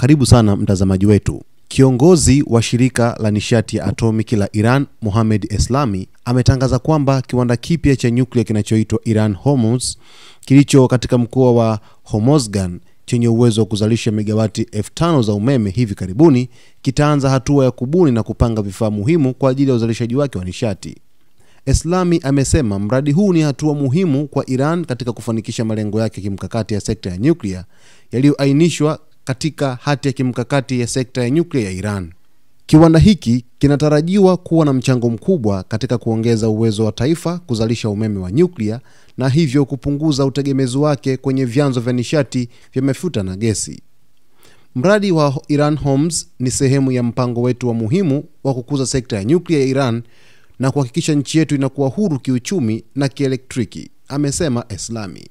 Karibu sana mtazamaji wetu. Kiongozi wa shirika la nishati ya atomiki la Iran, Mohammad Eslami, ametangaza kwamba kiwanda kipya cha nyuklia kinachoitwa Iran Hormuz kilicho katika mkoa wa Hormozgan chenye uwezo wa kuzalisha megawati 5,000 za umeme hivi karibuni kitaanza hatua ya kubuni na kupanga vifaa muhimu kwa ajili ya uzalishaji wake wa nishati. Eslami amesema mradi huu ni hatua muhimu kwa Iran katika kufanikisha malengo yake kimkakati ya sekta ya nyuklia yaliyoainishwa katika hati ya kimkakati ya sekta ya nyuklia ya Iran. Kiwanda hiki kinatarajiwa kuwa na mchango mkubwa katika kuongeza uwezo wa taifa kuzalisha umeme wa nyuklia na hivyo kupunguza utegemezi wake kwenye vyanzo vya nishati vya mafuta na gesi. Mradi wa Iran Hormuz ni sehemu ya mpango wetu wa muhimu wa kukuza sekta ya nyuklia ya Iran na kuhakikisha nchi yetu inakuwa huru kiuchumi na kielektriki, amesema Eslami.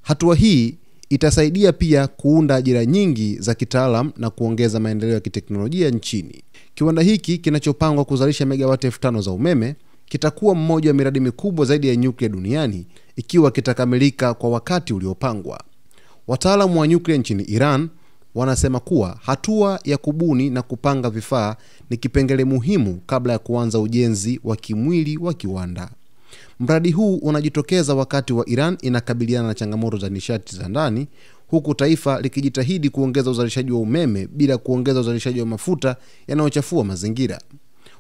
Hatua hii itasaidia pia kuunda ajira nyingi za kitaalam na kuongeza maendeleo ya kiteknolojia nchini. Kiwanda hiki kinachopangwa kuzalisha megawati 5,000 za umeme kitakuwa mmoja wa miradi mikubwa zaidi ya nyuklia duniani ikiwa kitakamilika kwa wakati uliopangwa. Wataalamu wa nyuklia nchini Iran wanasema kuwa hatua ya kubuni na kupanga vifaa ni kipengele muhimu kabla ya kuanza ujenzi wa kimwili wa kiwanda. Mradi huu unajitokeza wakati wa Iran inakabiliana na changamoto za nishati za ndani, huku taifa likijitahidi kuongeza uzalishaji wa umeme bila kuongeza uzalishaji wa mafuta yanayochafua mazingira.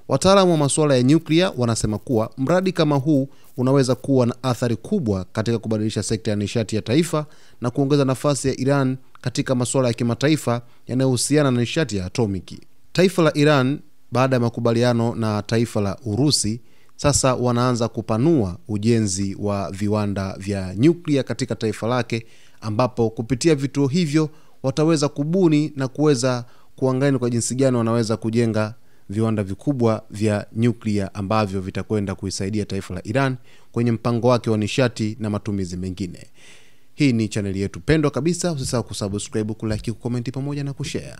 Wataalamu wa masuala ya nyuklia wanasema kuwa mradi kama huu unaweza kuwa na athari kubwa katika kubadilisha sekta ya nishati ya taifa na kuongeza nafasi ya Iran katika masuala ya kimataifa yanayohusiana na nishati ya atomiki. Taifa la Iran, baada ya makubaliano na taifa la Urusi, sasa wanaanza kupanua ujenzi wa viwanda vya nyuklia katika taifa lake, ambapo kupitia vituo hivyo wataweza kubuni na kuweza kuangalia kwa jinsi gani wanaweza kujenga viwanda vikubwa vya nyuklia ambavyo vitakwenda kuisaidia taifa la Iran kwenye mpango wake wa nishati na matumizi mengine. Hii ni channel yetu pendwa kabisa, usisahau kusubscribe, kulike, kucomment pamoja na kushare.